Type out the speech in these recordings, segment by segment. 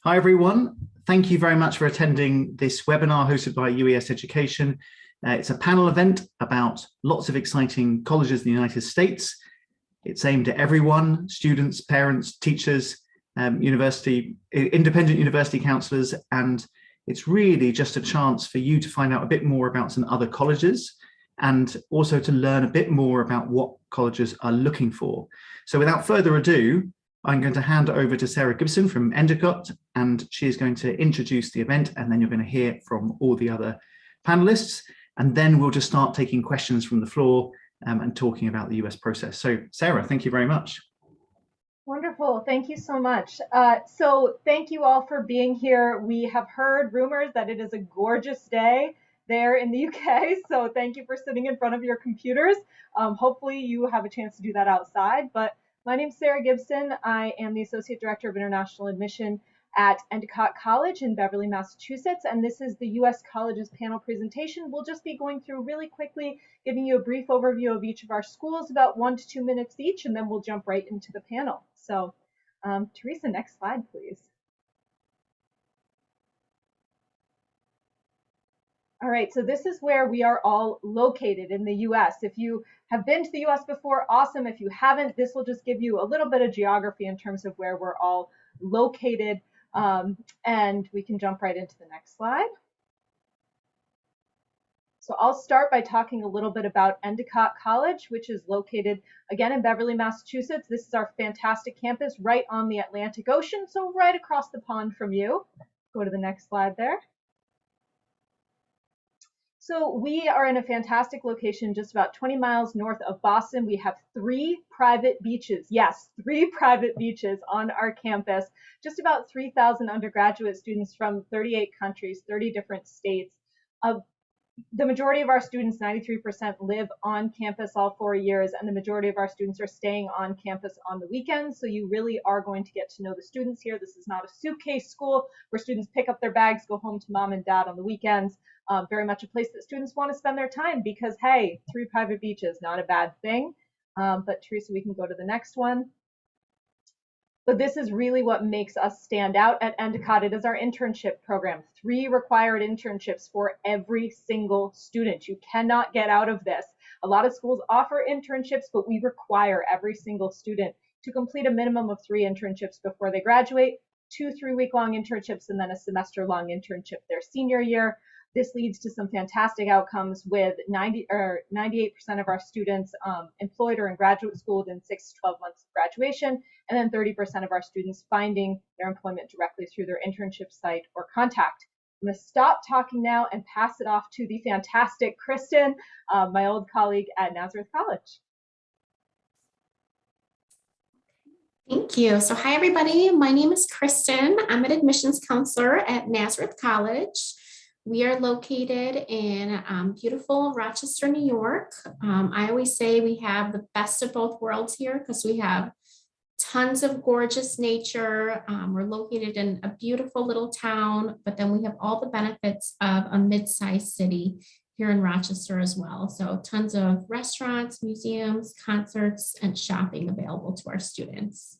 Hi, everyone. Thank you very much for attending this webinar hosted by UES Education. It's a panel event about lots of exciting colleges in the United States. It's aimed at everyone, students, parents, teachers, independent university counselors, and it's really just a chance for you to find out a bit more about some other colleges and also to learn a bit more about what colleges are looking for. So without further ado, I'm going to hand over to Sarah Gibson from Endicott, and she is going to introduce the event, and then you're going to hear from all the other panelists, and then we'll just start taking questions from the floor and talking about the US process. So Sarah, thank you very much. Wonderful. Thank you so much. So thank you all for being here. We have heard rumors that it is a gorgeous day there in the UK. So thank you for sitting in front of your computers. Hopefully you have a chance to do that outside. But my name is Sarah Gibson. I am the Associate Director of International Admission at Endicott College in Beverly, Massachusetts. And this is the US Colleges panel presentation. We'll just be going through really quickly, giving you a brief overview of each of our schools, about 1 to 2 minutes each, and then we'll jump right into the panel. So Teresa, next slide, please. All right, so this is where we are all located in the US. If you have been to the US before, awesome. If you haven't, this will just give you a little bit of geography in terms of where we're all located. And we can jump right into the next slide. So I'll start by talking a little bit about Endicott College, which is located again in Beverly, Massachusetts. This is our fantastic campus right on the Atlantic Ocean, so right across the pond from you. Go to the next slide there. So we are in a fantastic location just about 20 miles north of Boston. We have 3 private beaches. Yes, 3 private beaches on our campus. Just about 3,000 undergraduate students from 38 countries, 30 different states. The majority of our students, 93%, live on campus all 4 years, and the majority of our students are staying on campus on the weekends. So you really are going to get to know the students here. This is not a suitcase school where students pick up their bags, go home to mom and dad on the weekends. Very much a place that students want to spend their time because, hey, 3 private beaches, not a bad thing. But Teresa, we can go to the next one. But this is really what makes us stand out at Endicott. It is our internship program. 3 required internships for every single student. You cannot get out of this. A lot of schools offer internships, but we require every single student to complete a minimum of 3 internships before they graduate, 2 3-week-long internships, and then a semester-long internship their senior year. This leads to some fantastic outcomes with 98% of our students employed or in graduate school within 6 to 12 months of graduation, and then 30% of our students finding their employment directly through their internship site or contact. I'm going to stop talking now and pass it off to the fantastic Kristin, my old colleague at Nazareth College. Thank you. So hi, everybody. My name is Kristin. I'm an admissions counselor at Nazareth College. We are located in beautiful Rochester, New York. I always say we have the best of both worlds here because we have tons of gorgeous nature. We're located in a beautiful little town, but then we have all the benefits of a mid-sized city here in Rochester as well. So tons of restaurants, museums, concerts, and shopping available to our students.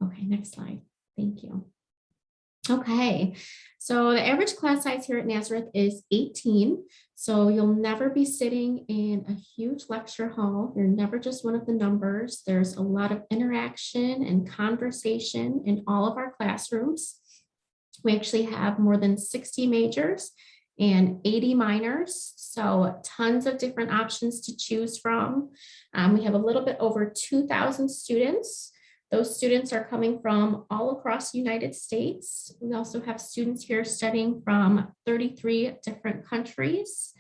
Okay, next slide. Thank you. Okay, so the average class size here at Nazareth is 18. So you'll never be sitting in a huge lecture hall. You're never just one of the numbers. There's a lot of interaction and conversation in all of our classrooms. We actually have more than 60 majors and 80 minors. So tons of different options to choose from. We have a little bit over 2,000 students. Those students are coming from all across the United States. We also have students here studying from 33 different countries.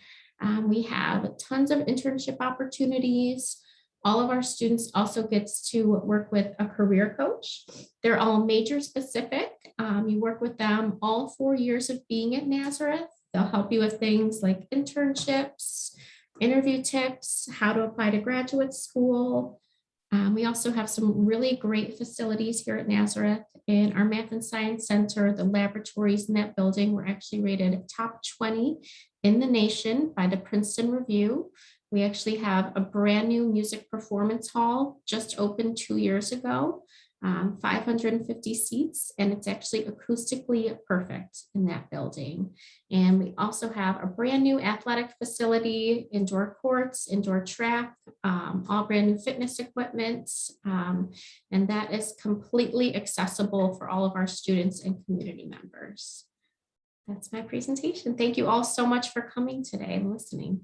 We have tons of internship opportunities. All of our students also gets to work with a career coach. They're all major specific. You work with them all 4 years of being at Nazareth. They'll help you with things like internships, interview tips, how to apply to graduate school. We also have some really great facilities here at Nazareth. In our Math and Science Center, the laboratories in that building were actually rated top 20 in the nation by the Princeton Review. We actually have a brand new music performance hall just opened 2 years ago. 550 seats, and it's actually acoustically perfect in that building. And we also have a brand new athletic facility, indoor courts, indoor track, all brand new fitness equipment. And that is completely accessible for all of our students and community members. That's my presentation. Thank you all so much for coming today and listening.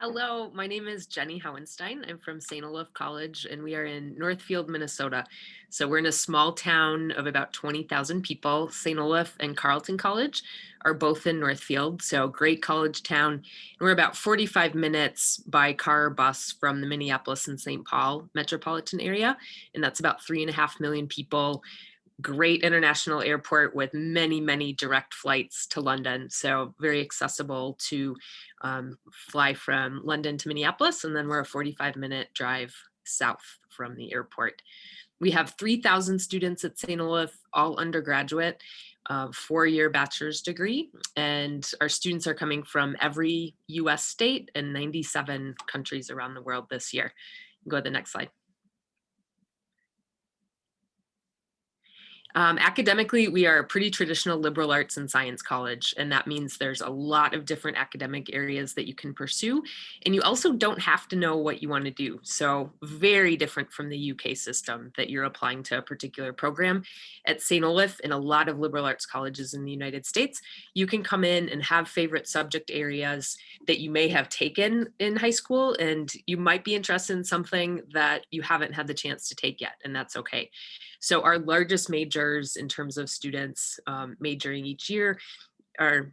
Hello, my name is Jenny Howenstine. I'm from St. Olaf College, and we are in Northfield, Minnesota. So we're in a small town of about 20,000 people. St. Olaf and Carleton College are both in Northfield, so great college town. And we're about 45 minutes by car or bus from the Minneapolis and St. Paul metropolitan area, and that's about 3.5 million people. Great international airport with many, many direct flights to London. So very accessible to fly from London to Minneapolis. And then we're a 45-minute drive south from the airport. We have 3,000 students at St. Olaf, all undergraduate, 4-year bachelor's degree. And our students are coming from every US state and 97 countries around the world this year. Go to the next slide. Academically, we are a pretty traditional liberal arts and science college, and that means there's a lot of different academic areas that you can pursue, and you also don't have to know what you want to do. So very different from the UK system that you're applying to a particular program. At St. Olaf, in a lot of liberal arts colleges in the United States, you can come in and have favorite subject areas that you may have taken in high school, and you might be interested in something that you haven't had the chance to take yet, and that's okay. So our largest majors in terms of students majoring each year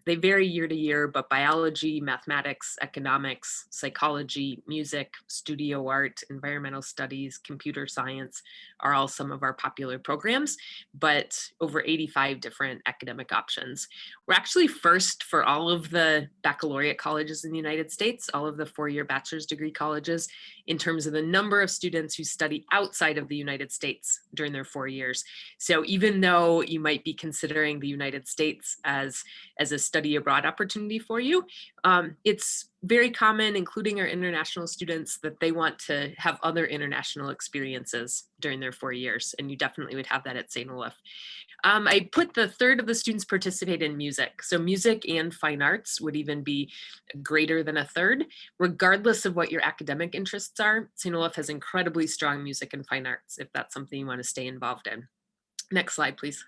they vary year to year, but biology, mathematics, economics, psychology, music, studio art, environmental studies, computer science are all some of our popular programs, but over 85 different academic options. We're actually first for all of the baccalaureate colleges in the United States, all of the 4-year bachelor's degree colleges, in terms of the number of students who study outside of the United States during their 4 years. So even though you might be considering the United States as a study abroad opportunity for you, it's very common, including our international students, that they want to have other international experiences during their 4 years, and you definitely would have that at St. Olaf. I put the third of the students participate in music. So music and fine arts would even be greater than a third. Regardless of what your academic interests are, St. Olaf has incredibly strong music and fine arts if that's something you want to stay involved in. Next slide, please.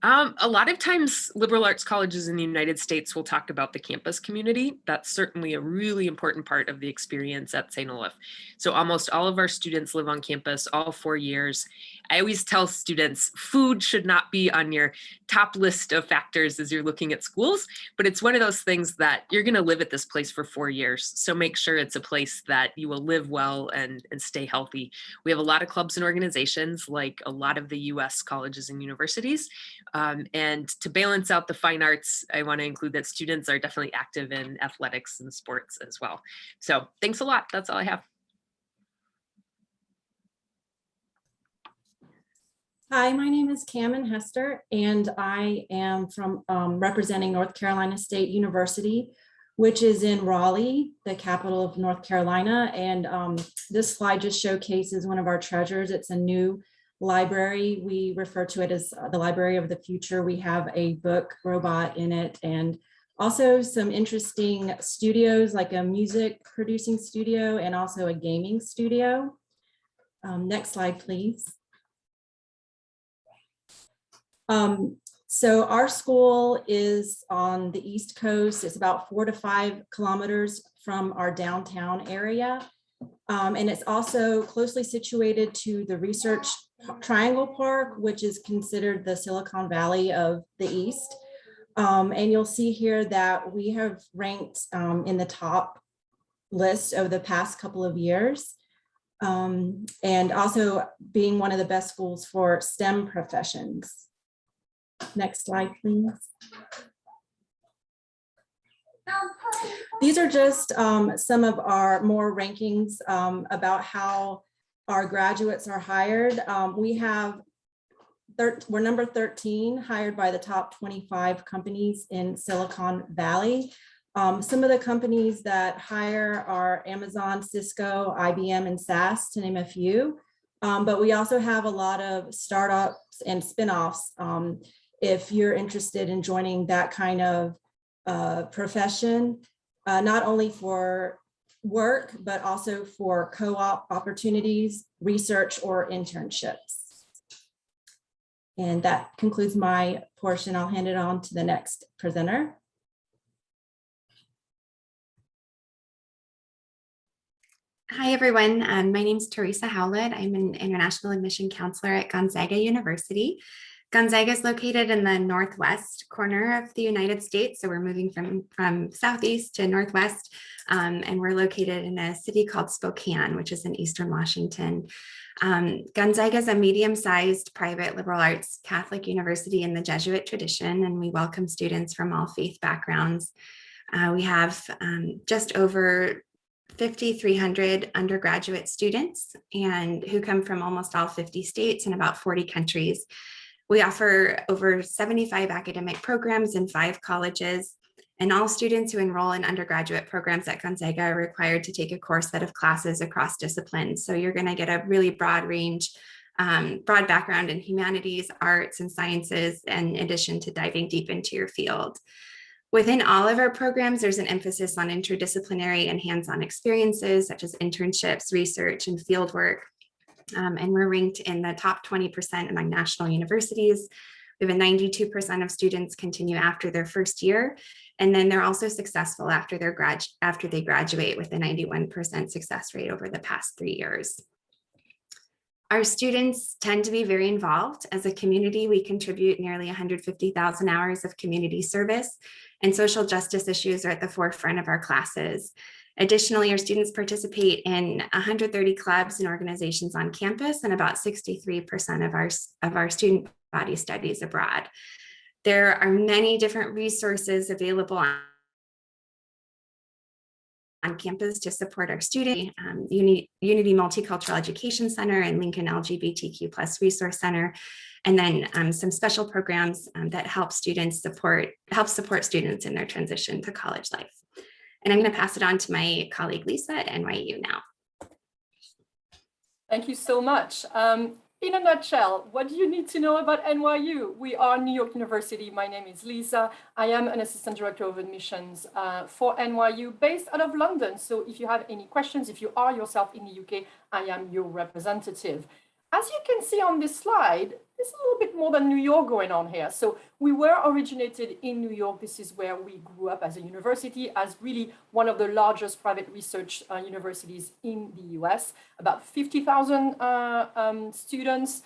A lot of times liberal arts colleges in the United States will talk about the campus community. That's certainly a really important part of the experience at St. Olaf. So almost all of our students live on campus all 4 years. I always tell students food should not be on your top list of factors as you're looking at schools, but it's one of those things that you're going to live at this place for 4 years. So make sure it's a place that you will live well and stay healthy. We have a lot of clubs and organizations like a lot of the US colleges and universities. And to balance out the fine arts, I want to include that students are definitely active in athletics and sports as well. So thanks a lot. That's all I have. Hi, my name is Cameron Hester, and I am from representing North Carolina State University, which is in Raleigh, the capital of North Carolina. And this slide just showcases one of our treasures. It's a new library. We refer to it as the Library of the Future. We have a book robot in it, and also some interesting studios, like a music producing studio and also a gaming studio. Next slide, please. So our school is on the East Coast. It's about 4 to 5 kilometers from our downtown area. And it's also closely situated to the Research Triangle Park, which is considered the Silicon Valley of the East. And you'll see here that we have ranked in the top list over the past couple of years. And also being one of the best schools for STEM professions. Next slide, please. These are just some of our more rankings about how our graduates are hired. We're number 13 hired by the top 25 companies in Silicon Valley. Some of the companies that hire are Amazon, Cisco, IBM, and SAS, to name a few. But we also have a lot of startups and spinoffs. If you're interested in joining that kind of profession, not only for work, but also for co-op opportunities, research, or internships. And that concludes my portion. I'll hand it on to the next presenter. Hi, everyone. My name is Teresa Howlad. I'm an international admission counselor at Gonzaga University. Gonzaga is located in the northwest corner of the United States. So we're moving from southeast to northwest, and we're located in a city called Spokane, which is in eastern Washington. Gonzaga is a medium-sized private liberal arts Catholic university in the Jesuit tradition, and we welcome students from all faith backgrounds. We have just over 5,300 undergraduate students and who come from almost all 50 states and about 40 countries. We offer over 75 academic programs in 5 colleges, and all students who enroll in undergraduate programs at Gonzaga are required to take a core set of classes across disciplines. So you're going to get a really broad range, broad background in humanities, arts, and sciences, in addition to diving deep into your field. Within all of our programs, there's an emphasis on interdisciplinary and hands-on experiences such as internships, research, and fieldwork. And we're ranked in the top 20% among national universities. We have a 92% of students continue after their first year, and then they're also successful after they graduate with a 91% success rate over the past 3 years. Our students tend to be very involved. As a community, we contribute nearly 150,000 hours of community service, and social justice issues are at the forefront of our classes. Additionally, our students participate in 130 clubs and organizations on campus, and about 63% of our student body studies abroad. There are many different resources available on campus to support our students. Unity Multicultural Education Center and Lincoln LGBTQ+ Resource Center, and then some special programs that help support students in their transition to college life. And I'm going to pass it on to my colleague Lisa at NYU now. Thank you so much. In a nutshell, what do you need to know about NYU? We are New York University. My name is Lisa. I am an assistant director of admissions for NYU based out of London. So if you have any questions, if you are yourself in the UK, I am your representative. As you can see on this slide, there's a little bit more than New York going on here. So we were originated in New York. This is where we grew up as a university, as really one of the largest private research universities in the US, about 50,000 students,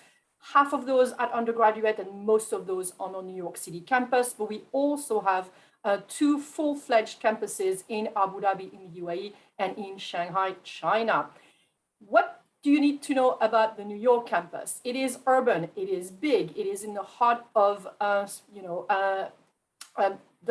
half of those at undergraduate and most of those on our New York City campus. But we also have 2 full-fledged campuses in Abu Dhabi in the UAE and in Shanghai, China. What do you need to know about the New York campus? It is urban, it is big, it is in the heart of the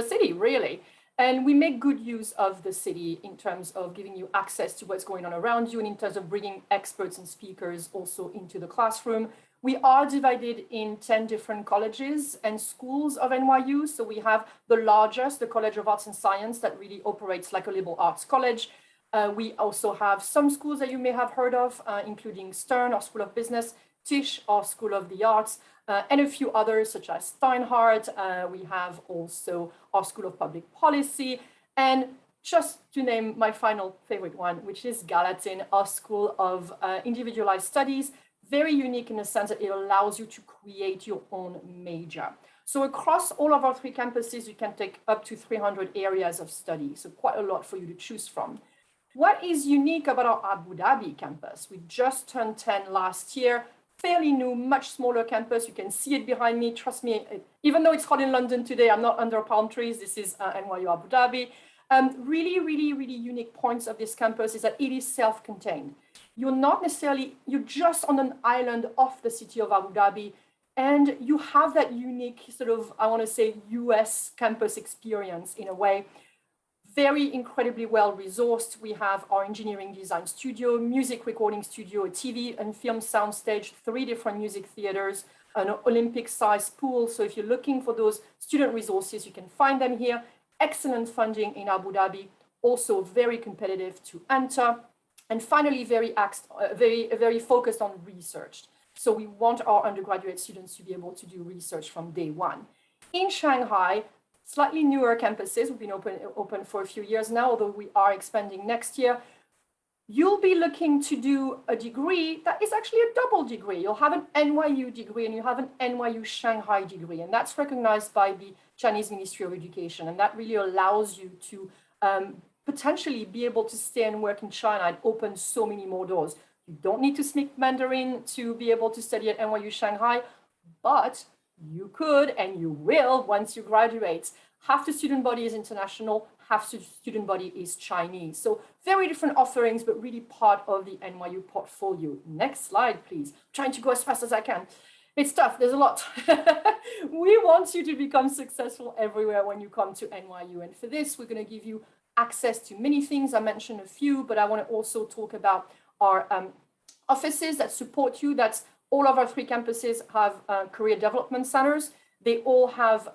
city, really. And we make good use of the city in terms of giving you access to what's going on around you and in terms of bringing experts and speakers also into the classroom. We are divided in 10 different colleges and schools of NYU. So we have the largest, the College of Arts and Science, that really operates like a liberal arts college. We also have some schools that you may have heard of, including Stern, our School of Business, Tisch, our School of the Arts, and a few others such as Steinhardt. We have also our School of Public Policy, and just to name my final favorite one, which is Gallatin, our School of Individualized Studies, very unique in the sense that it allows you to create your own major. So across all of our 3 campuses, you can take up to 300 areas of study, so quite a lot for you to choose from. What is unique about our Abu Dhabi campus? We just turned 10 last year, fairly new, much smaller campus. You can see it behind me. Trust me, even though it's hot in London today, I'm not under palm trees. This is NYU Abu Dhabi. Really unique points of this campus is that it is self-contained. You're just on an island off the city of Abu Dhabi, and you have that unique sort of, I want to say, US campus experience in a way. Very incredibly well resourced. We have our engineering design studio, music recording studio, a TV and film soundstage, 3 different music theaters, an Olympic-sized pool. So if you're looking for those student resources, you can find them here. excellent funding in Abu Dhabi, also very competitive to enter. And finally, very focused on research. So we want our undergraduate students to be able to do research from day one. In Shanghai, slightly newer campuses, we've been open for a few years now, although we are expanding next year. You'll be looking to do a degree that is actually a double degree. You'll have an NYU degree and you have an NYU Shanghai degree, and that's recognized by the Chinese Ministry of Education. And that really allows you to potentially be able to stay and work in China and open so many more doors. You don't need to speak Mandarin to be able to study at NYU Shanghai, but you could and you will once you graduate. Half the student body is international, half the student body is Chinese. So very different offerings, but really part of the NYU portfolio. Next slide, please. I'm trying to go as fast as I can. It's tough, there's a lot. We want you to become successful everywhere when you come to NYU. And for this, we're gonna give you access to many things. I mentioned a few, but I want to also talk about our offices that support you. That's all of our 3 campuses have career development centers. They all have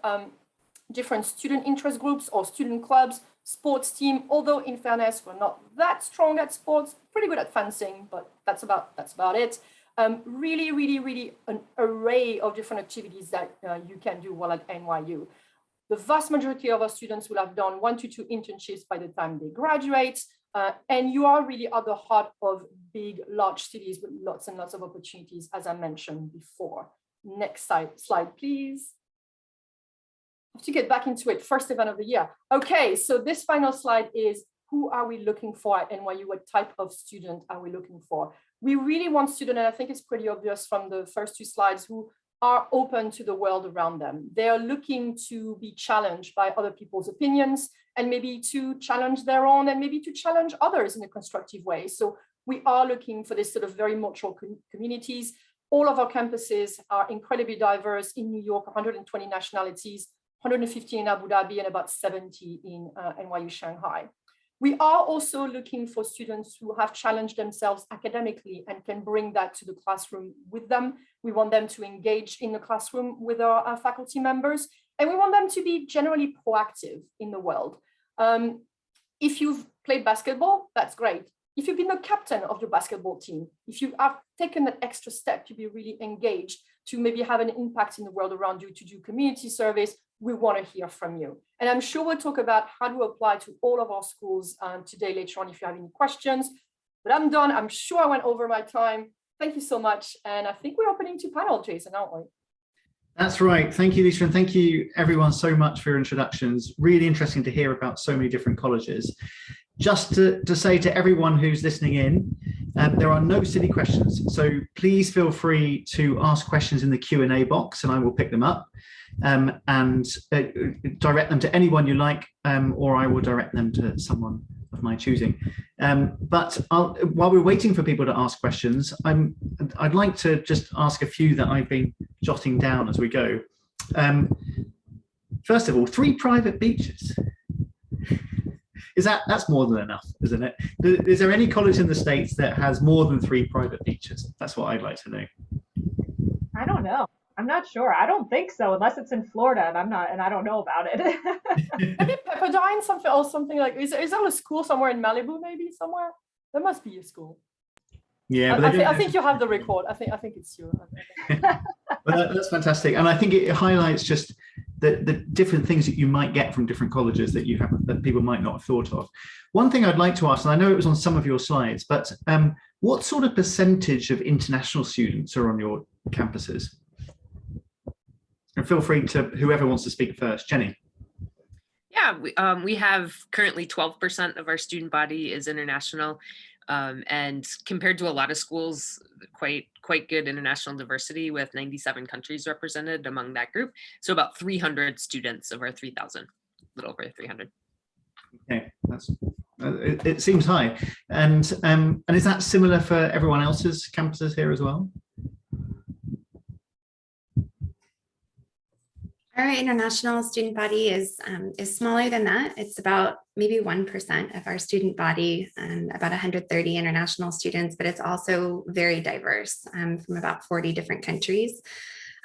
different student interest groups or student clubs, sports team, although in fairness, we're not that strong at sports, pretty good at fencing, but that's about it. Really an array of different activities that you can do while at NYU. The vast majority of our students will have done 1 to 2 internships by the time they graduate. And you are really at the heart of big, large cities with lots and lots of opportunities, as I mentioned before. Next slide, please. I have to get back into it. First event of the year. Okay, so this final slide is, who are we looking for at NYU? What type of student are we looking for? We really want students, and I think it's pretty obvious from the first 2 slides, who are open to the world around them. They are looking to be challenged by other people's opinions and maybe to challenge their own and maybe to challenge others in a constructive way. So we are looking for this sort of very mutual communities. All of our campuses are incredibly diverse. In New York, 120 nationalities, 150 in Abu Dhabi and about 70 in NYU Shanghai. We are also looking for students who have challenged themselves academically and can bring that to the classroom with them. We want them to engage in the classroom with our faculty members, and we want them to be generally proactive in the world. If you've played basketball, that's great. If you've been the captain of your basketball team, if you have taken that extra step to be really engaged, to maybe have an impact in the world around you, to do community service, we want to hear from you. And I'm sure we'll talk about how to apply to all of our schools today later on if you have any questions. But I'm done. I'm sure I went over my time. Thank you so much. And I think we're opening to panel, Jason, aren't we? That's right. Thank you, Lisa. And thank you, everyone, so much for your introductions. Really interesting to hear about so many different colleges. Just to say to everyone who's listening in, there are no silly questions. So please feel free to ask questions in the Q&A box and I will pick them up. And direct them to anyone you like, or I will direct them to someone of my choosing. But while we're waiting for people to ask questions, I'd like to just ask a few that I've been jotting down as we go. First of all, 3 private beaches. That's more than enough, isn't it? Is there any college in the States that has more than 3 private beaches? That's what I'd like to know. I don't know. I'm not sure. I don't think so, unless it's in Florida, and I don't know about it. Maybe Pepperdine, something like. Is there a school somewhere in Malibu? Maybe somewhere. There must be a school. Yeah, but I think you have the record. I think it's you. Well, that's fantastic, and I think it highlights just the different things that you might get from different colleges that that people might not have thought of. One thing I'd like to ask, and I know it was on some of your slides, but what sort of percentage of international students are on your campuses? And feel free to whoever wants to speak first. Jenny. Yeah, we have currently 12% of our student body is international, and compared to a lot of schools, quite good international diversity with 97 countries represented among that group. So about 300 students of our 3,000, a little over 300. Okay, it seems high, and is that similar for everyone else's campuses here as well? Our international student body is smaller than that. It's about maybe 1% of our student body, about 130 international students, but it's also very diverse from about 40 different countries.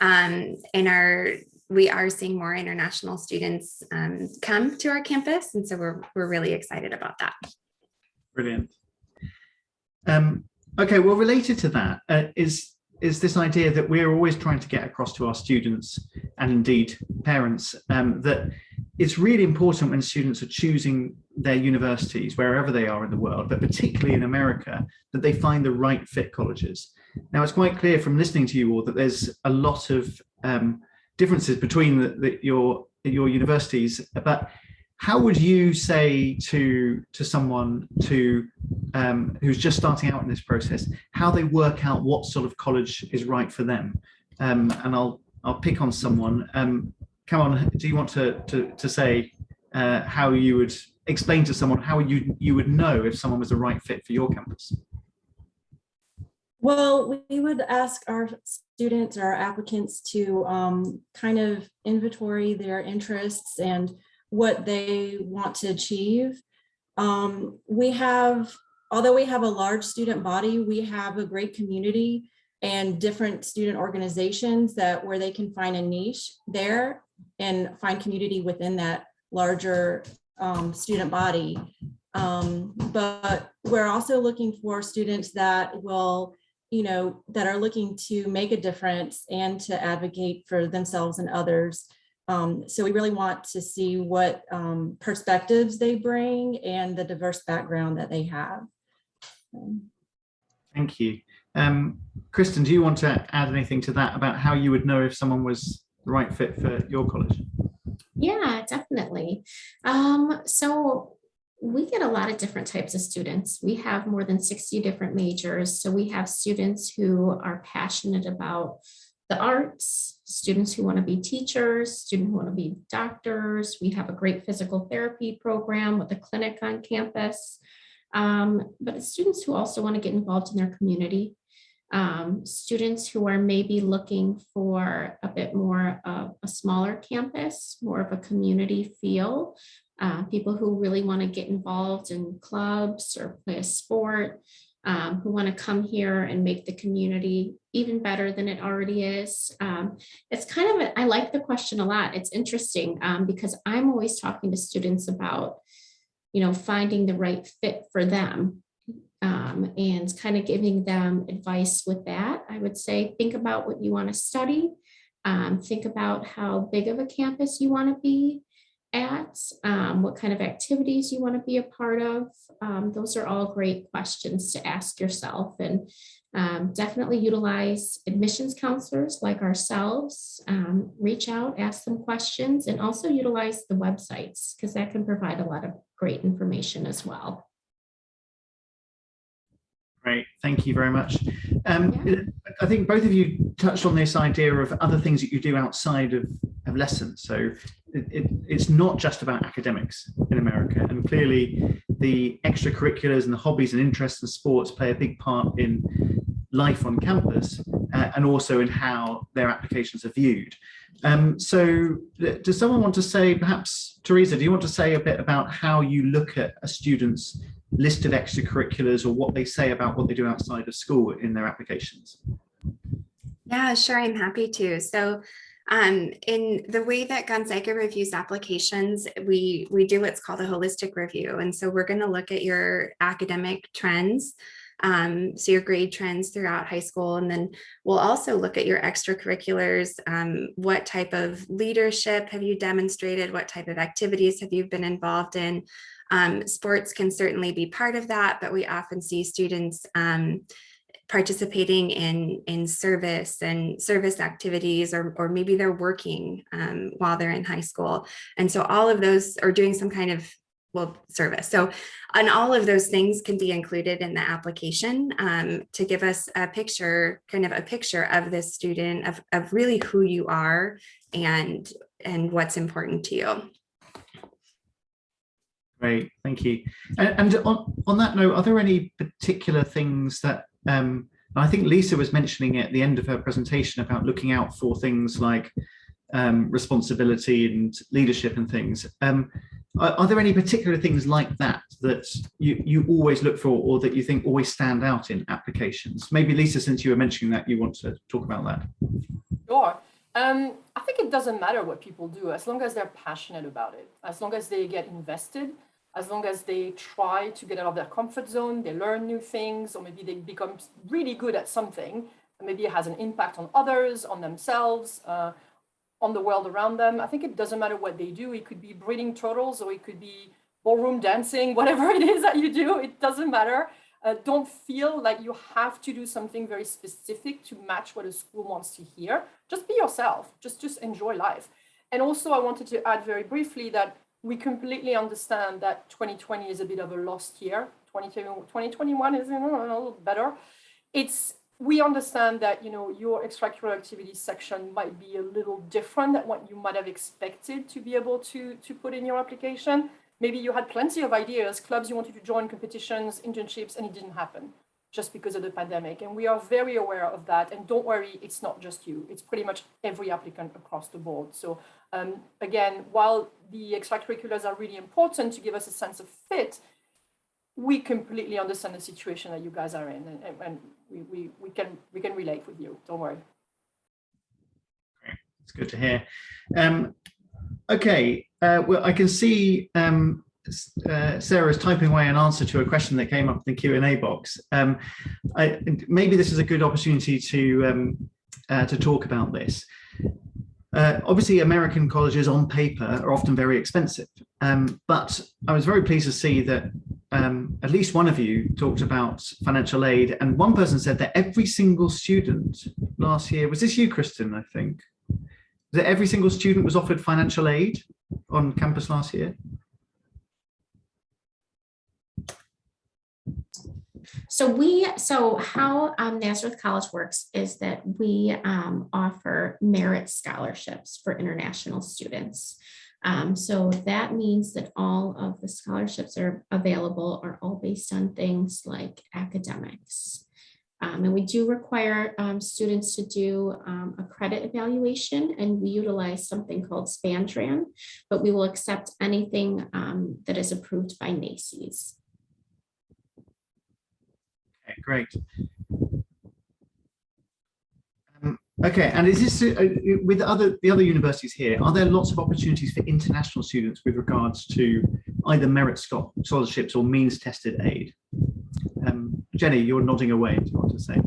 In our we are seeing more international students come to our campus. And so we're really excited about that. Brilliant. Okay, well, related to that is this idea that we're always trying to get across to our students and indeed parents that it's really important when students are choosing their universities, wherever they are in the world, but particularly in America, that they find the right fit colleges. Now, it's quite clear from listening to you all that there's a lot of differences between your universities, but how would you say to someone who's just starting out in this process, how they work out what sort of college is right for them? And I'll pick on someone. Come on, do you want to say how you would explain to someone how you would know if someone was the right fit for your campus? Well, we would ask our students or our applicants to kind of inventory their interests and what they want to achieve. Although we have a large student body, we have a great community and different student organizations where they can find a niche there and find community within that larger student body. But we're also looking for students that will, that are looking to make a difference and to advocate for themselves and others. So we really want to see what perspectives they bring and the diverse background that they have. Thank you. Kristin, do you want to add anything to that about how you would know if someone was the right fit for your college? Yeah, definitely. So we get a lot of different types of students. We have more than 60 different majors. So we have students who are passionate about the arts, students who want to be teachers, students who want to be doctors. We have a great physical therapy program with a clinic on campus. But students who also want to get involved in their community. Students who are maybe looking for a bit more of a smaller campus, more of a community feel. People who really want to get involved in clubs or play a sport, who want to come here and make the community even better than it already is. It's kind of, I like the question a lot. It's interesting because I'm always talking to students about, finding the right fit for them and kind of giving them advice with that. I would say, think about what you want to study. Think about how big of a campus you want to be at, what kind of activities you want to be a part of. Those are all great questions to ask yourself, and definitely utilize admissions counselors like ourselves. Reach out, ask them questions, and also utilize the websites because that can provide a lot of great information as well. Great, thank you very much. I think both of you touched on this idea of other things that you do outside of lessons. So it's not just about academics in America, and clearly the extracurriculars and the hobbies and interests and sports play a big part in life on campus and also in how their applications are viewed. So does someone want to say, perhaps Teresa, do you want to say a bit about how you look at a student's list of extracurriculars or what they say about what they do outside of school in their applications? Yeah, sure, I'm happy to. So in the way that Gonzaga reviews applications, we do what's called a holistic review. And so we're going to look at your academic trends, so your grade trends throughout high school. And then we'll also look at your extracurriculars. What type of leadership have you demonstrated? What type of activities have you been involved in? Sports can certainly be part of that, but we often see students participating in service and service activities, or maybe they're working while they're in high school. And so all of those are doing some kind of, service. So, and all of those things can be included in the application to give us a picture, kind of a picture of this student, of really who you are and what's important to you. Great, thank you. And on that note, are there any particular things that, I think Lisa was mentioning at the end of her presentation about looking out for things like responsibility and leadership and things. Are there any particular things like that that you always look for, or that you think always stand out in applications? Maybe Lisa, since you were mentioning that, you want to talk about that. Sure. I think it doesn't matter what people do as long as they're passionate about it, as long as they get invested, as long as they try to get out of their comfort zone, they learn new things, or maybe they become really good at something, and maybe it has an impact on others, on themselves, on the world around them. I think it doesn't matter what they do. It could be breeding turtles, or it could be ballroom dancing, whatever it is that you do, it doesn't matter. Don't feel like you have to do something very specific to match what a school wants to hear. Just be yourself, just enjoy life. And also I wanted to add very briefly that we completely understand that 2020 is a bit of a lost year. 2021 is a little better. We understand that, your extracurricular activities section might be a little different than what you might have expected to be able to put in your application. Maybe you had plenty of ideas, clubs you wanted to join, competitions, internships, and it didn't happen just because of the pandemic. And we are very aware of that. And don't worry, it's not just you. It's pretty much every applicant across the board. So again, while the extracurriculars are really important to give us a sense of fit, we completely understand the situation that you guys are in, and we can relate with you. Don't worry. It's good to hear. Okay, well, I can see Sarah's typing away an answer to a question that came up in the Q&A box. Maybe this is a good opportunity to talk about this. Obviously, American colleges on paper are often very expensive, but I was very pleased to see that at least one of you talked about financial aid, and one person said that every single student last year, was this you, Kristin, I think? That every single student was offered financial aid on campus last year? So how Nazareth College works is that we offer merit scholarships for international students. So that means that all of the scholarships are available are all based on things like academics. And we do require students to do a credit evaluation, and we utilize something called Spantran, but we will accept anything that is approved by NACES. Okay, great. Okay, and is this with the other universities here? Are there lots of opportunities for international students with regards to either merit scholarships or means tested aid? Jenny, you're nodding away. Do you want to say?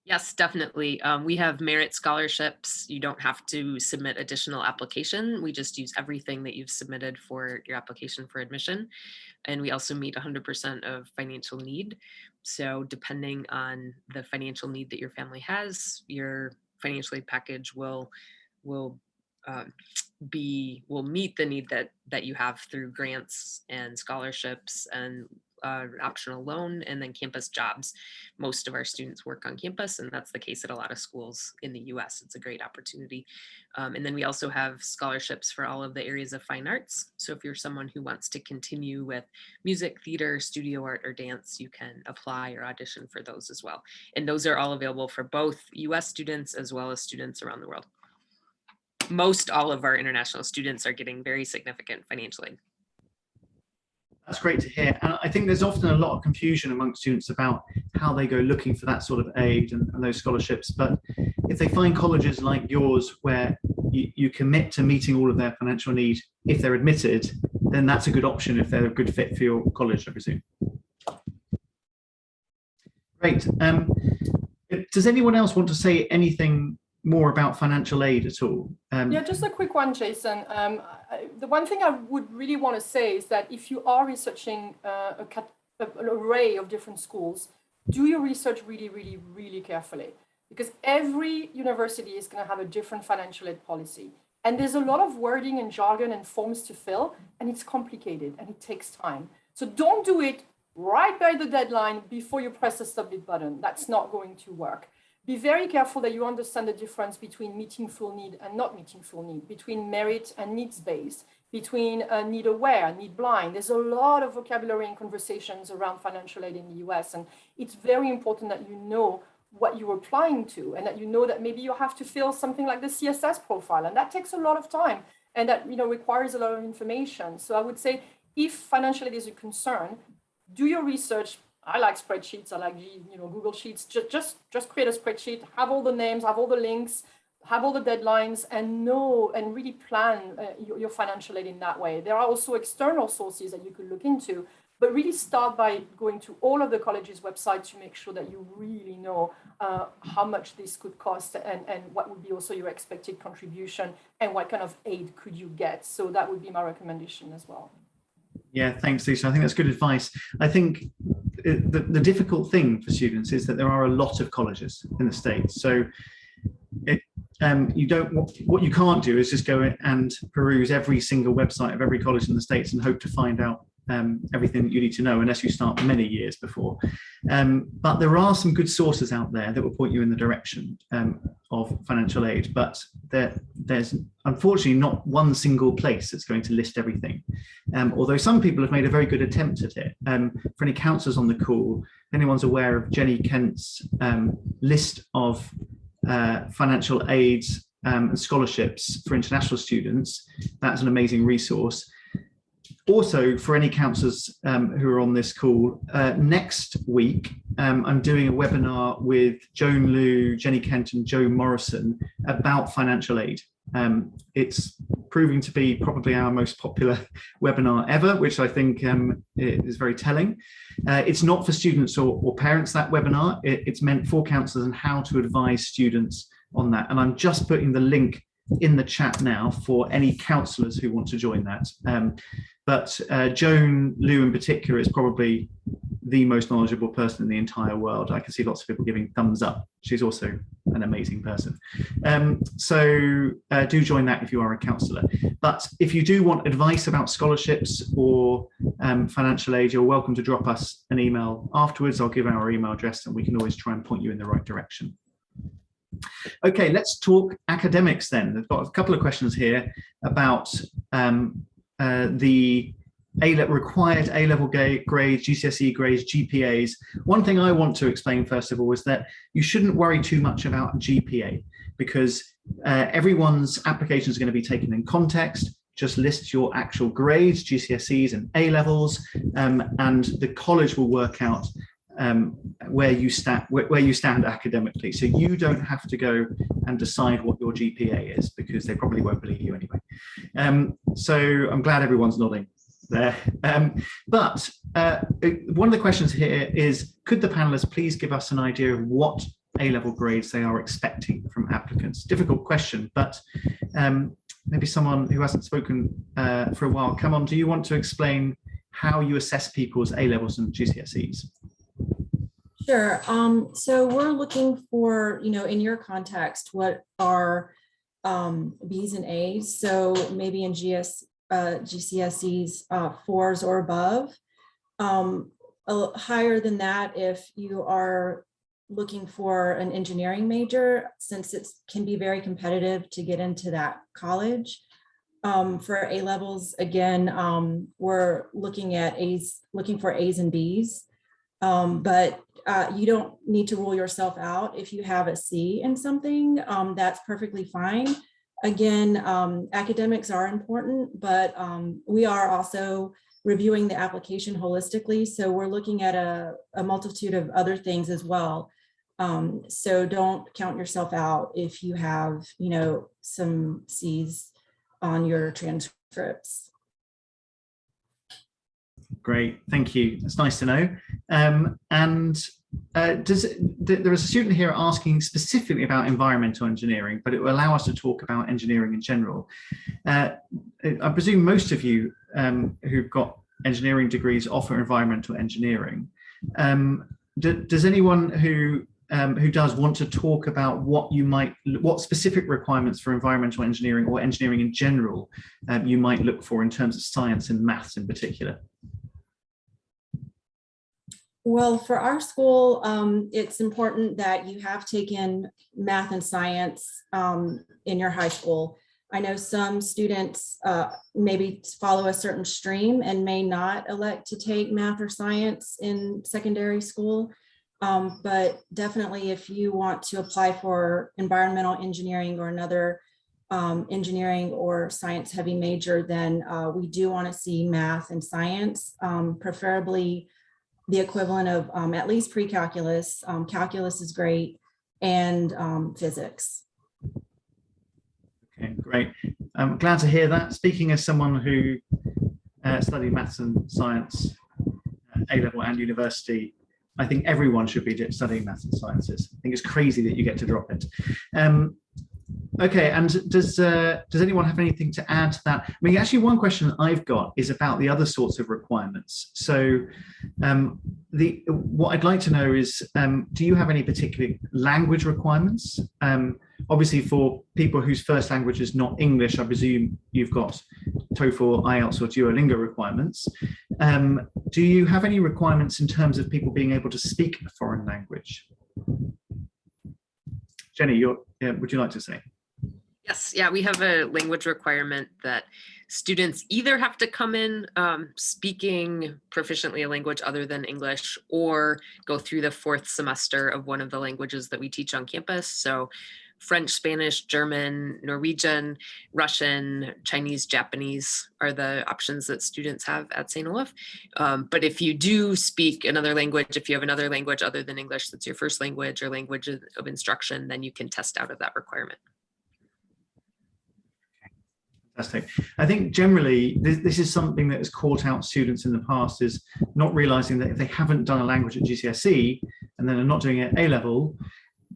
Yes, definitely. We have merit scholarships. You don't have to submit additional application. We just use everything that you've submitted for your application for admission. And we also meet 100% of financial need. So depending on the financial need that your family has, your financial aid package will meet the need that you have through grants and scholarships and optional loan, and then campus jobs. Most of our students work on campus, and that's the case at a lot of schools in the US. It's a great opportunity. And then we also have scholarships for all of the areas of fine arts. So if you're someone who wants to continue with music, theater, studio art, or dance, you can apply or audition for those as well. And those are all available for both US students as well as students around the world. Most all of our international students are getting very significant financial aid. That's great to hear. And I think there's often a lot of confusion among students about how they go looking for that sort of aid and those scholarships. But if they find colleges like yours where you commit to meeting all of their financial need if they're admitted, then that's a good option if they're a good fit for your college, I presume. Great. Does anyone else want to say anything more about financial aid at all? Yeah, just a quick one, Jason. The one thing I would really want to say is that if you are researching an array of different schools, do your research really, really, really carefully, because every university is going to have a different financial aid policy. And there's a lot of wording and jargon and forms to fill, and it's complicated and it takes time. So don't do it right by the deadline before you press the submit button. That's not going to work. Be very careful that you understand the difference between meeting full need and not meeting full need, between merit and needs-based, between need aware, need blind. There's a lot of vocabulary and conversations around financial aid in the US, and it's very important that you know what you're applying to, and that you know that maybe you have to fill something like the CSS profile, and that takes a lot of time, and that requires a lot of information. So I would say if financial aid is a concern, do your research I like spreadsheets. I like Google Sheets. Just create a spreadsheet, have all the names, have all the links, have all the deadlines, and know and really plan your financial aid in that way. There are also external sources that you could look into, but really start by going to all of the college's websites to make sure that you really know how much this could cost and what would be also your expected contribution and what kind of aid could you get. So that would be my recommendation as well. Yeah, thanks, Lisa. I think that's good advice. I think the difficult thing for students is that there are a lot of colleges in the States. So what you can't do is just go and peruse every single website of every college in the States and hope to find out everything that you need to know, unless you start many years before. But there are some good sources out there that will point you in the direction of financial aid, but there's unfortunately not one single place that's going to list everything. Although some people have made a very good attempt at it. For any counsellors on the call, if anyone's aware of Jenny Kent's list of financial aids and scholarships for international students, that's an amazing resource. Also, for any counsellors who are on this call, next week, I'm doing a webinar with Joan Liu, Jenny Kent and Joe Morrison about financial aid. It's proving to be probably our most popular webinar ever, which I think is very telling. It's not for students or parents, that webinar. It's meant for counsellors and how to advise students on that. And I'm just putting the link in the chat now for any counsellors who want to join that. But Joan Liu in particular is probably the most knowledgeable person in the entire world. I can see lots of people giving thumbs up. She's also an amazing person. So do join that if you are a counsellor. But if you do want advice about scholarships or financial aid, you're welcome to drop us an email afterwards. I'll give our email address and we can always try and point you in the right direction. Okay, let's talk academics then. I've got a couple of questions here about the required A-level grades, GCSE grades, GPAs. One thing I want to explain first of all is that you shouldn't worry too much about GPA, because everyone's application is going to be taken in context. Just list your actual grades, GCSEs and A-levels, and the college will work out where you stand academically. So you don't have to go and decide what your GPA is, because they probably won't believe you anyway. So I'm glad everyone's nodding there. But one of the questions here is, could the panelists please give us an idea of what A-level grades they are expecting from applicants? Difficult question, but maybe someone who hasn't spoken for a while, come on, do you want to explain how you assess people's A-levels and GCSEs? Sure. So we're looking for, in your context, what are B's and A's? So maybe in GCSEs, 4s or above. Higher than that if you are looking for an engineering major, since it can be very competitive to get into that college. For A levels, again, we're looking for A's and B's, but you don't need to rule yourself out if you have a C in something. That's perfectly fine. Again, academics are important, but we are also reviewing the application holistically. So we're looking at a multitude of other things as well. So don't count yourself out if you have, some C's on your transcripts. Great, thank you. That's nice to know. There is a student here asking specifically about environmental engineering, but it will allow us to talk about engineering in general. I presume most of you who've got engineering degrees offer environmental engineering. Does anyone who does want to talk about what specific requirements for environmental engineering or engineering in general you might look for in terms of science and maths in particular? Well, for our school, it's important that you have taken math and science in your high school. I know some students maybe follow a certain stream and may not elect to take math or science in secondary school. But definitely if you want to apply for environmental engineering or another engineering or science heavy major, then we do want to see math and science, preferably the equivalent of at least pre-calculus. Calculus is great, and physics. Okay, great. I'm glad to hear that. Speaking as someone who studied maths and science at A-level and university, I think everyone should be studying maths and sciences. I think it's crazy that you get to drop it. Okay, and does anyone have anything to add to that? I mean, actually, one question I've got is about the other sorts of requirements. So what I'd like to know is, do you have any particular language requirements? Obviously, for people whose first language is not English, I presume you've got TOEFL, IELTS, or Duolingo requirements. Do you have any requirements in terms of people being able to speak a foreign language? Jenny, would you like to say? Yes, yeah, we have a language requirement that students either have to come in speaking proficiently a language other than English, or go through the 4th semester of one of the languages that we teach on campus. So French, Spanish, German, Norwegian, Russian, Chinese, Japanese are the options that students have at St. Olaf. But if you do speak another language, if you have another language other than English that's your first language or language of instruction, then you can test out of that requirement. Fantastic. I think generally this is something that has caught out students in the past, is not realizing that if they haven't done a language at GCSE and then are not doing it at A-level,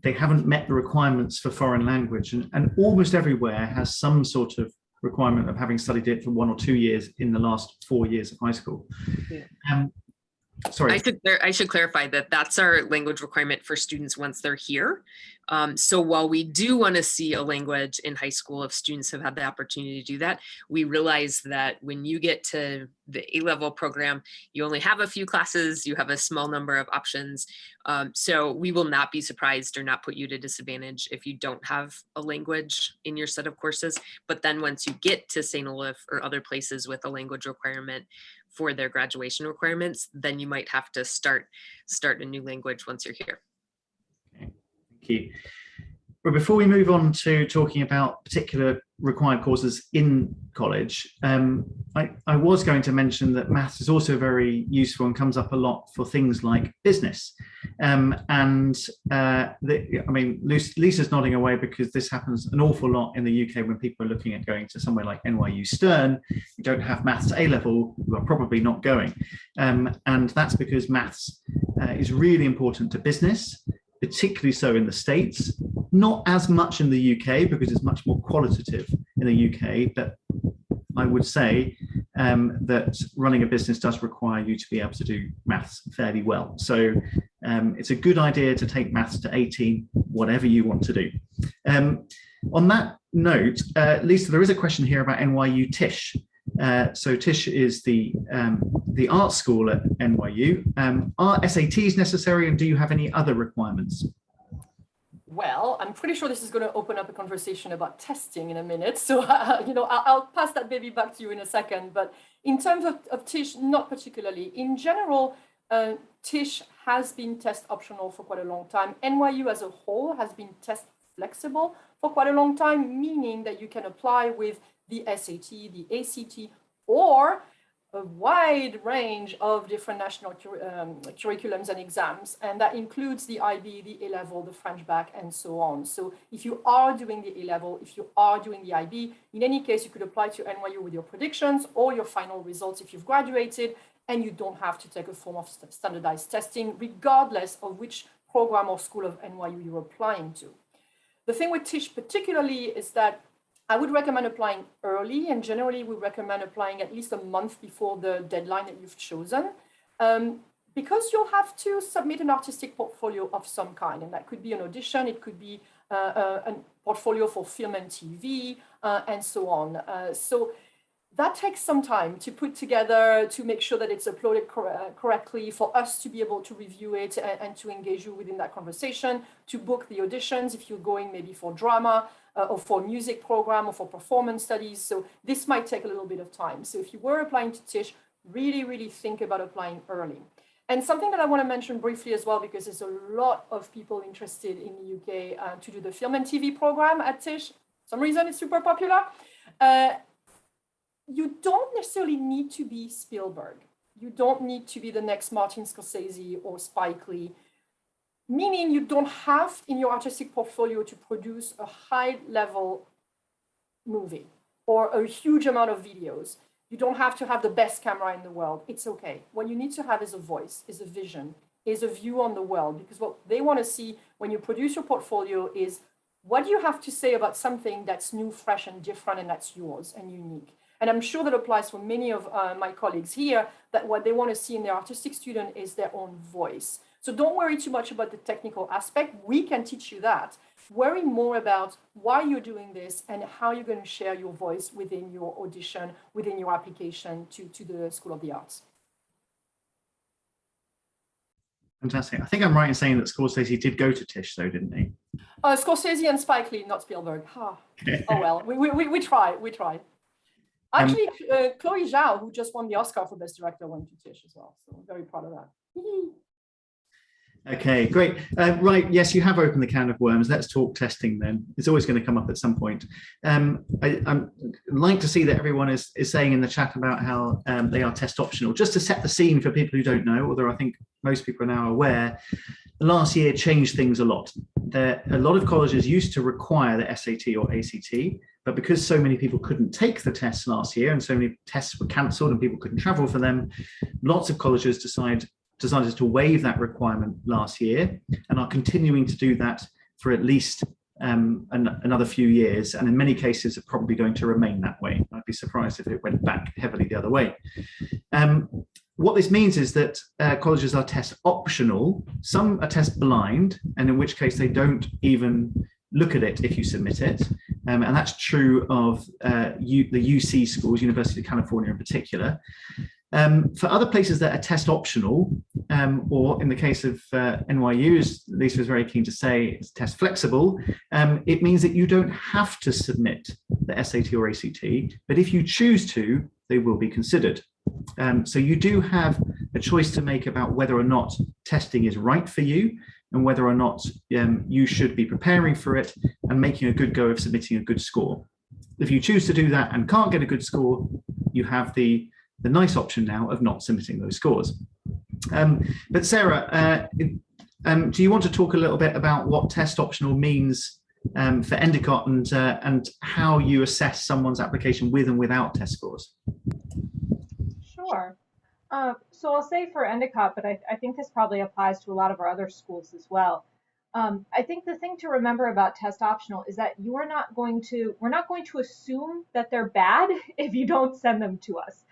they haven't met the requirements for foreign language, and almost everywhere has some sort of requirement of having studied it for 1 or 2 years in the last 4 years of high school. Yeah. Sorry. I should clarify that that's our language requirement for students once they're here. So while we do want to see a language in high school, if students have had the opportunity to do that, we realize that when you get to the A-level program, you only have a few classes, you have a small number of options. So we will not be surprised or not put you to disadvantage if you don't have a language in your set of courses. But then once you get to St. Olaf or other places with a language requirement for their graduation requirements, then you might have to start a new language once you're here. Okay, thank you. But before we move on to talking about particular required courses in college, I was going to mention that maths is also very useful and comes up a lot for things like business. I mean, Lisa's nodding away because this happens an awful lot in the UK when people are looking at going to somewhere like NYU Stern. You don't have maths A-level, you are probably not going. And that's because maths is really important to business, particularly so in the States, not as much in the UK because it's much more qualitative in the UK, but I would say that running a business does require you to be able to do maths fairly well. So it's a good idea to take maths to 18, whatever you want to do. On that note, Lisa, there is a question here about NYU Tisch. So Tisch is the art school at NYU. Are SATs necessary, and do you have any other requirements? Well, I'm pretty sure this is going to open up a conversation about testing in a minute. So, I'll pass that baby back to you in a second. But in terms of Tisch, not particularly. In general, Tisch has been test optional for quite a long time. NYU as a whole has been test flexible for quite a long time, meaning that you can apply with the SAT, the ACT, or a wide range of different national curriculums and exams, and that includes the IB, the A-level, the French bac, and so on. So if you are doing the A-level, if you are doing the IB, in any case, you could apply to NYU with your predictions or your final results if you've graduated, and you don't have to take a form of standardized testing, regardless of which program or school of NYU you're applying to. The thing with Tisch particularly is that I would recommend applying early, and generally we recommend applying at least a month before the deadline that you've chosen, because you'll have to submit an artistic portfolio of some kind, and that could be an audition, it could be a portfolio for film and TV, and so on. So that takes some time to put together, to make sure that it's uploaded correctly, for us to be able to review it and to engage you within that conversation, to book the auditions if you're going maybe for drama, or for music program or for performance studies. So this might take a little bit of time. So if you were applying to Tisch, really, really think about applying early. And something that I want to mention briefly as well, because there's a lot of people interested in the UK to do the film and TV program at Tisch. For some reason it's super popular. You don't necessarily need to be Spielberg You don't need to be the next Martin Scorsese or Spike Lee, meaning you don't have in your artistic portfolio to produce a high-level movie or a huge amount of videos. You don't have to have the best camera in the world. It's okay. What you need to have is a voice, is a vision, is a view on the world, because what they want to see when you produce your portfolio is what do you have to say about something that's new, fresh, and different, and that's yours and unique. And I'm sure that applies for many of my colleagues here, that what they want to see in their artistic student is their own voice. So don't worry too much about the technical aspect. We can teach you that. Worry more about why you're doing this and how you're going to share your voice within your audition, within your application to the School of the Arts. Fantastic. I think I'm right in saying that Scorsese did go to Tisch, though, didn't he? Scorsese and Spike Lee, not Spielberg. Oh well, we try. Actually, Chloe Zhao, who just won the Oscar for Best Director, went to Tisch as well. So I'm very proud of that. Okay, great. Right, yes, you have opened the can of worms. Let's talk testing then. It's always going to come up at some point. I'd like to see that everyone is saying in the chat about how they are test optional. Just to set the scene for people who don't know, although I think most people are now aware, last year changed things a lot. A lot of colleges used to require the SAT or ACT, but because so many people couldn't take the tests last year and so many tests were cancelled and people couldn't travel for them, lots of colleges decided to waive that requirement last year and are continuing to do that for at least another few years, and in many cases are probably going to remain that way. I'd be surprised if it went back heavily the other way. What this means is that colleges are test optional. Some are test blind, and in which case they don't even look at it if you submit it. And that's true of the UC schools, University of California in particular. For other places that are test optional, or in the case of NYU, as Lisa was very keen to say, it's test flexible, it means that you don't have to submit the SAT or ACT, but if you choose to, they will be considered. So you do have a choice to make about whether or not testing is right for you and whether or not you should be preparing for it and making a good go of submitting a good score. If you choose to do that and can't get a good score, you have the nice option now of not submitting those scores. But Sarah, do you want to talk a little bit about what test optional means for Endicott and how you assess someone's application with and without test scores? Sure. So I'll say for Endicott, but I think this probably applies to a lot of our other schools as well. I think the thing to remember about test optional is that we're not going to assume that they're bad if you don't send them to us.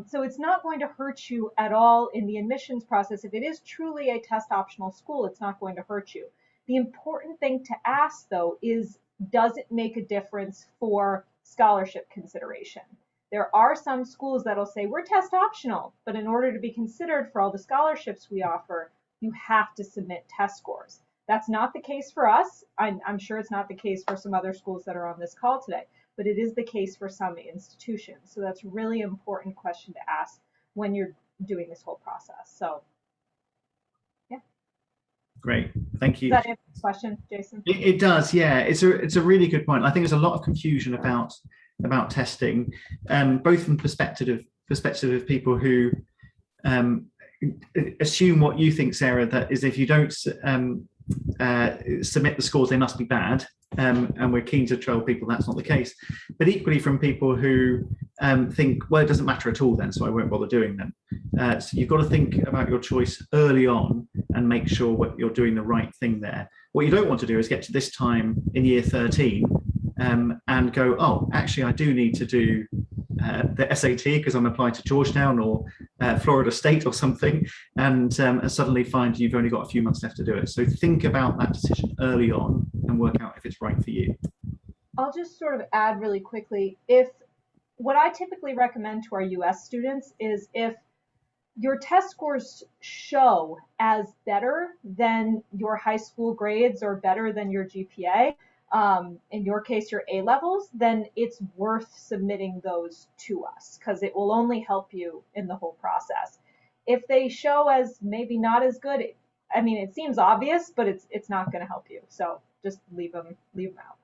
So it's not going to hurt you at all in the admissions process. If it is truly a test optional school, it's not going to hurt you. The important thing to ask, though, is does it make a difference for scholarship consideration? There are some schools that'll say we're test optional, but in order to be considered for all the scholarships we offer, you have to submit test scores. That's not the case for us. I'm sure it's not the case for some other schools that are on this call today, but it is the case for some institutions. So that's a really important question to ask when you're doing this whole process. So, yeah. Great, thank you. Does that answer the question, Jason? It does, yeah. It's a really good point. I think there's a lot of confusion about testing, both from perspective of people who assume what you think, Sarah, that is if you don't submit the scores, they must be bad, and we're keen to tell people that's not the case. But equally from people who think, well, it doesn't matter at all then, so I won't bother doing them. So you've got to think about your choice early on and make sure what you're doing the right thing there. What you don't want to do is get to this time in year 13 and go, oh, actually, I do need to do the SAT because I'm applying to Georgetown or Florida State or something, and suddenly find you've only got a few months left to do it. So think about that decision early on and work out if it's right for you. I'll just sort of add really quickly, what I typically recommend to our US students is if your test scores show as better than your high school grades or better than your GPA, in your case, your A levels, then it's worth submitting those to us because it will only help you in the whole process. If they show as maybe not as good, I mean, it seems obvious, but it's not going to help you. So just leave them out.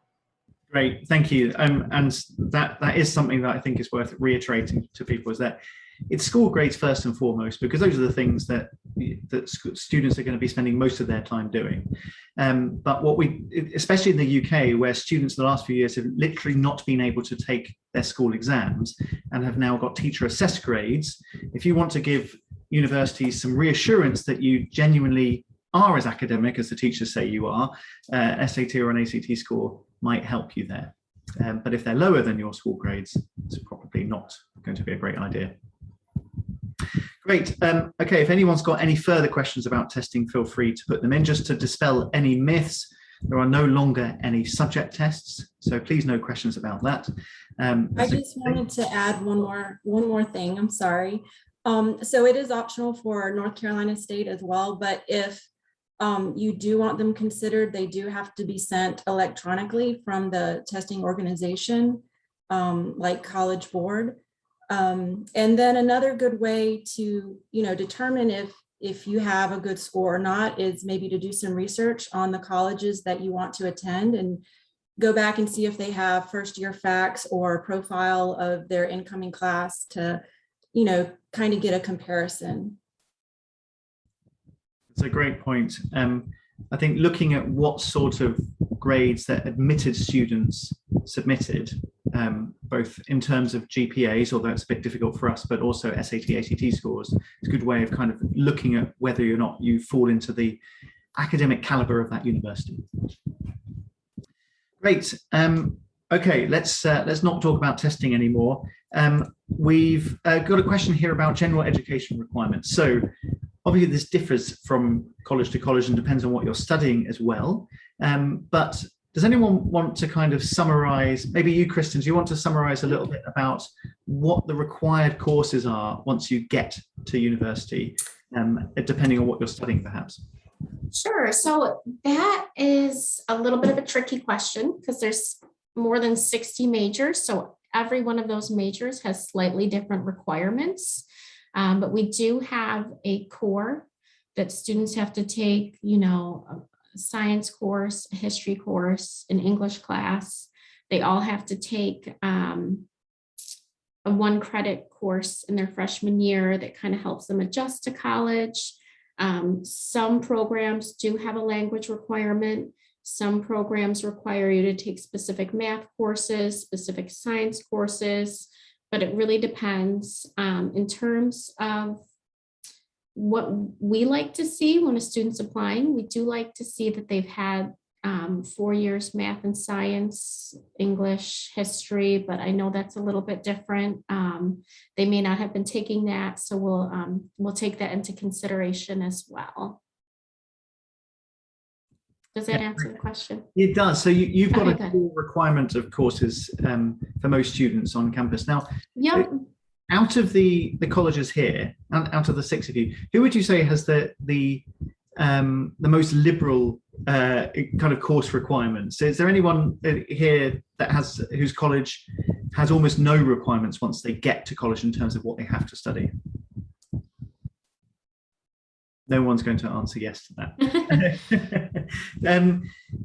Great, thank you. And that is something that I think is worth reiterating to people, is that it's school grades first and foremost, because those are the things that students are going to be spending most of their time doing. But what especially in the UK, where students the last few years have literally not been able to take their school exams and have now got teacher assessed grades, if you want to give universities some reassurance that you genuinely are as academic as the teachers say you are, SAT or an ACT score might help you there. But if they're lower than your school grades, it's probably not going to be a great idea. Great. Okay, if anyone's got any further questions about testing, feel free to put them in. Just to dispel any myths, there are no longer any subject tests, so please no questions about that. I just wanted to add one more thing. I'm sorry. So it is optional for North Carolina State as well, but if you do want them considered, they do have to be sent electronically from the testing organization, like College Board. And then another good way to, determine if you have a good score or not is maybe to do some research on the colleges that you want to attend and go back and see if they have first year facts or profile of their incoming class to, kind of get a comparison. It's a great point. I think looking at what sort of grades that admitted students submitted, both in terms of GPAs, although it's a bit difficult for us, but also SAT, ACT scores, it's a good way of kind of looking at whether or not you fall into the academic caliber of that university. Great. Okay, let's not talk about testing anymore. We've got a question here about general education requirements. So obviously this differs from college to college and depends on what you're studying as well. But does anyone want to kind of summarize, maybe you, Kristin, do you want to summarize a little bit about what the required courses are once you get to university, depending on what you're studying perhaps? Sure. So that is a little bit of a tricky question because there's more than 60 majors. So every one of those majors has slightly different requirements. But we do have a core that students have to take, a science course, a history course, an English class. They all have to take a 1 credit course in their freshman year that kind of helps them adjust to college. Some programs do have a language requirement. Some programs require you to take specific math courses, specific science courses, but it really depends. In terms of what we like to see when a student's applying, we do like to see that they've had 4 years math and science, English, history, but I know that's a little bit different. They may not have been taking that, so we'll take that into consideration as well. Does that answer the question? It does. So you've got a core requirement of courses for most students on campus. Now, yep. Out of the colleges here, and out of the 6 of you, who would you say has the most liberal kind of course requirements? Is there anyone here that whose college has almost no requirements once they get to college in terms of what they have to study? No one's going to answer yes to that.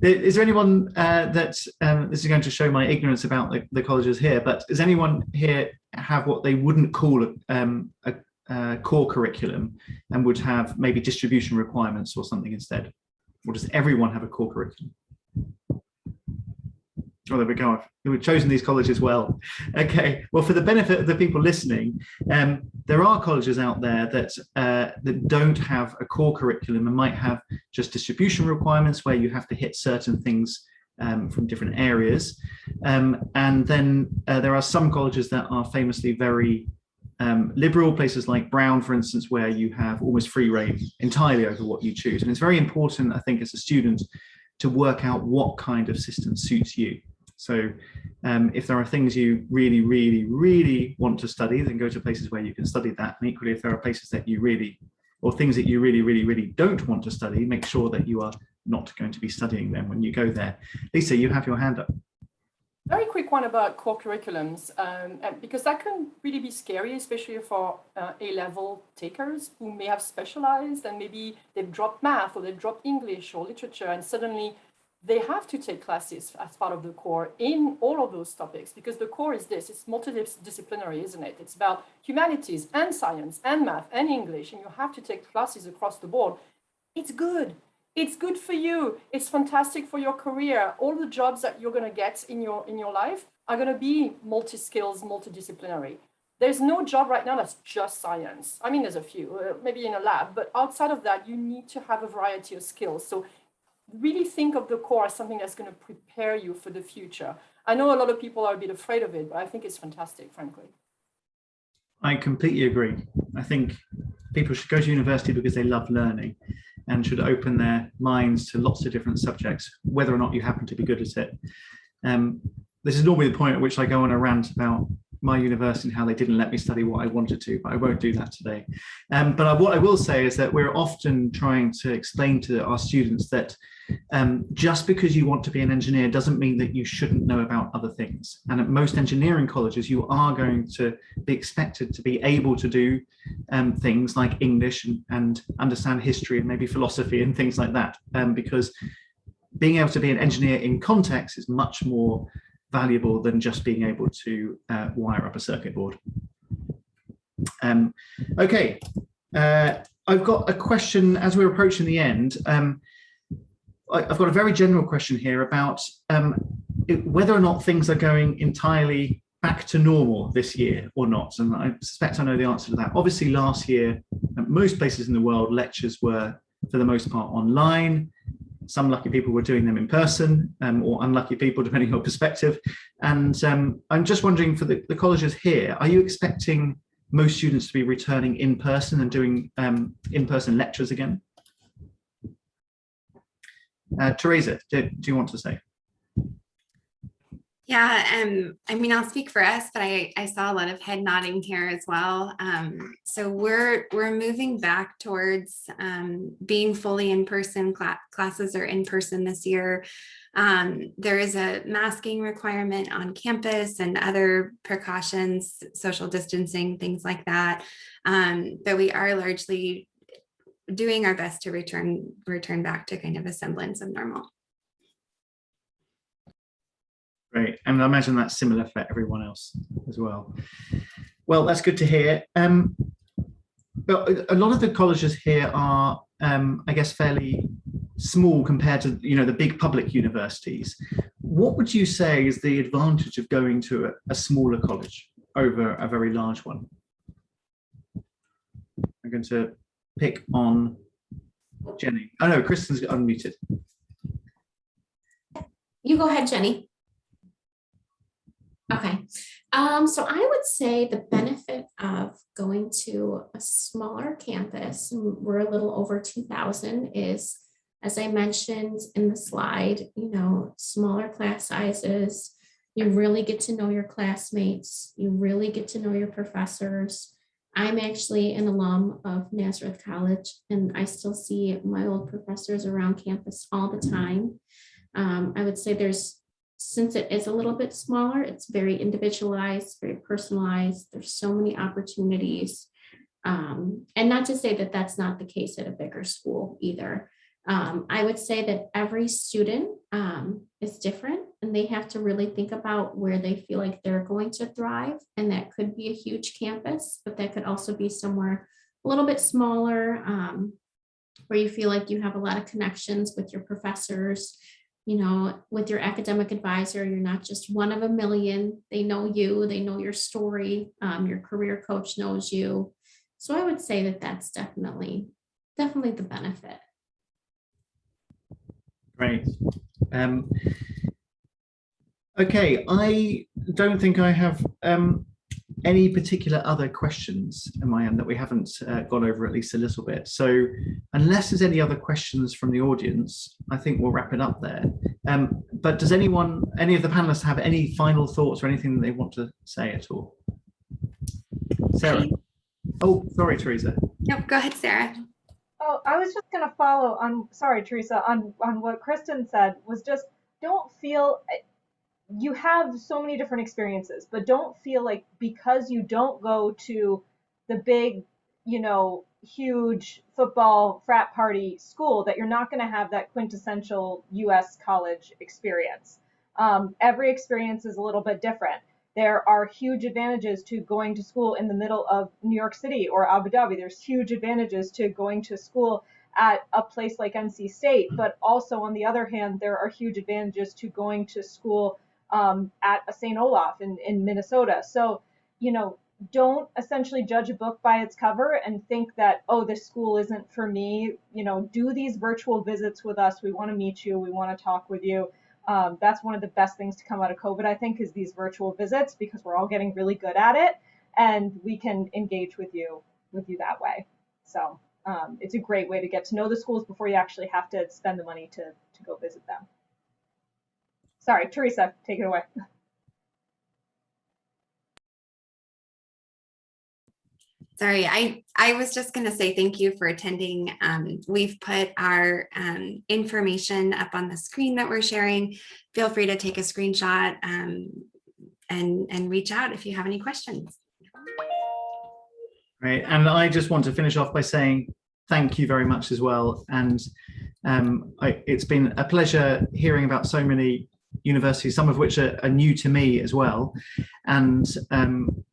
Is there anyone that, this is going to show my ignorance about the colleges here, but does anyone here have what they wouldn't call a core curriculum and would have maybe distribution requirements or something instead? Or does everyone have a core curriculum? Oh, there we go. We've chosen these colleges well. Okay. Well, for the benefit of the people listening, there are colleges out there that don't have a core curriculum and might have just distribution requirements where you have to hit certain things from different areas. And then there are some colleges that are famously very liberal, places like Brown, for instance, where you have almost free reign entirely over what you choose. And it's very important, I think, as a student to work out what kind of system suits you. So if there are things you really, really, really want to study, then go to places where you can study that. And equally, if there are places that you really, or things that you really, really, really don't want to study, make sure that you are not going to be studying them when you go there. Lisa, you have your hand up. Very quick one about core curriculums, because that can really be scary, especially for A-level takers who may have specialized and maybe they've dropped math or they've dropped English or literature, and suddenly they have to take classes as part of the core in all of those topics, because the core is this, it's multidisciplinary, isn't it? It's about humanities and science and math and English, and you have to take classes across the board. It's good. It's good for you. It's fantastic for your career. All the jobs that you're going to get in your life are going to be multi-skills, multidisciplinary. There's no job right now that's just science. I mean, there's a few, maybe in a lab, but outside of that, you need to have a variety of skills. So really think of the core as something that's going to prepare you for the future. I know a lot of people are a bit afraid of it, but I think it's fantastic, frankly. I completely agree. I think people should go to university because they love learning and should open their minds to lots of different subjects, whether or not you happen to be good at it. This is normally the point at which I go on a rant about my university and how they didn't let me study what I wanted to, but I won't do that today. But what I will say is that we're often trying to explain to our students that just because you want to be an engineer doesn't mean that you shouldn't know about other things. And at most engineering colleges, you are going to be expected to be able to do things like English and understand history and maybe philosophy and things like that, because being able to be an engineer in context is much more valuable than just being able to wire up a circuit board. Okay, I've got a question as we're approaching the end. I've got a very general question here about whether or not things are going entirely back to normal this year or not. And I suspect I know the answer to that. Obviously, last year, at most places in the world, lectures were, for the most part, online. Some lucky people were doing them in person, or unlucky people, depending on perspective. And I'm just wondering, for the colleges here, are you expecting most students to be returning in person and doing in-person lectures again? Teresa, do you want to say? Yeah, I mean, I'll speak for us, but I saw a lot of head nodding here as well. So we're moving back towards being fully in-person. Classes are in person this year. There is a masking requirement on campus and other precautions, social distancing, things like that. But we are largely doing our best to return back to kind of a semblance of normal. Great, and I imagine that's similar for everyone else as well. Well, that's good to hear. But a lot of the colleges here are, I guess, fairly small compared to the big public universities. What would you say is the advantage of going to a smaller college over a very large one? I'm going to pick on Jenny. Oh no, Kristin's unmuted. You go ahead, Jenny. Okay, so I would say the benefit of going to a smaller campus, and we're a little over 2,000, is, as I mentioned in the slide, smaller class sizes. You really get to know your classmates. You really get to know your professors. I'm actually an alum of Nazareth College, and I still see my old professors around campus all the time. I would say since it is a little bit smaller, it's very individualized, very personalized. There's so many opportunities. And not to say that that's not the case at a bigger school either. I would say that every student is different, and they have to really think about where they feel like they're going to thrive. And that could be a huge campus, but that could also be somewhere a little bit smaller, where you feel like you have a lot of connections with your professors. With your academic advisor, you're not just one of a million. They know you, they know your story. Your career coach knows you. So I would say that that's definitely the benefit. Great. Okay, I don't think I have any particular other questions in my end that we haven't gone over at least a little bit. So unless there's any other questions from the audience, I think we'll wrap it up there. But does any of the panelists have any final thoughts or anything that they want to say at all? Sarah. Oh, sorry, Teresa. Nope, go ahead, Sarah. Oh, I was just going to follow on, sorry, Teresa, on what Kristin said, was just don't feel, you have so many different experiences, but don't feel like because you don't go to the big, huge football frat party school that you're not going to have that quintessential US college experience. Every experience is a little bit different. There are huge advantages to going to school in the middle of New York City or Abu Dhabi. There's huge advantages to going to school at a place like NC State, but also on the other hand, there are huge advantages to going to school at a St. Olaf in Minnesota. So, you know, don't essentially judge a book by its cover and think that, oh, this school isn't for me. You know, do these virtual visits with us. We want to meet you. We want to talk with you. That's one of the best things to come out of COVID, I think, is these virtual visits, because we're all getting really good at it and we can engage with you that way. So it's a great way to get to know the schools before you actually have to spend the money to go visit them. Sorry, Teresa, take it away. Sorry, I was just going to say thank you for attending. We've put our information up on the screen that we're sharing. Feel free to take a screenshot and reach out if you have any questions. Right, and I just want to finish off by saying thank you very much as well. And it's been a pleasure hearing about so many universities, some of which are new to me as well. And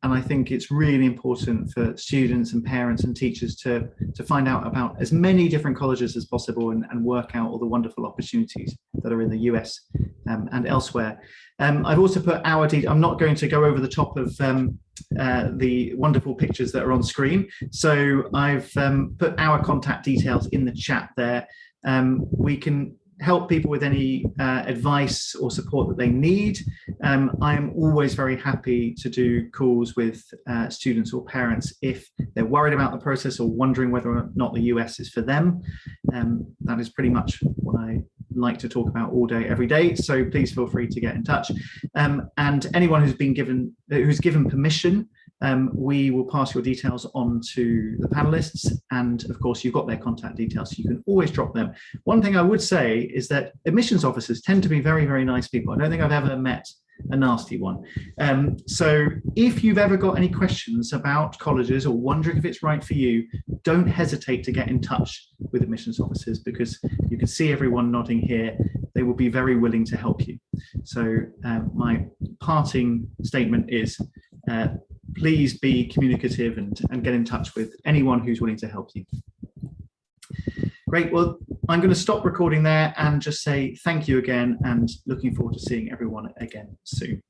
I think it's really important for students and parents and teachers to find out about as many different colleges as possible and work out all the wonderful opportunities that are in the US and elsewhere. I've also put our I'm not going to go over the top of the wonderful pictures that are on screen. So I've put our contact details in the chat there. We can help people with any advice or support that they need. I am always very happy to do calls with students or parents if they're worried about the process or wondering whether or not the US is for them. That is pretty much what I like to talk about all day, every day. So please feel free to get in touch. And anyone who's given permission, we will pass your details on to the panelists, and of course you've got their contact details, so you can always drop them. One thing I would say is that admissions officers tend to be very, very nice people. I don't think I've ever met a nasty one. So if you've ever got any questions about colleges or wondering if it's right for you, don't hesitate to get in touch with admissions officers, because you can see everyone nodding here. They will be very willing to help you. So my parting statement is, please be communicative and get in touch with anyone who's willing to help you. Great, well, I'm going to stop recording there and just say thank you again, and looking forward to seeing everyone again soon.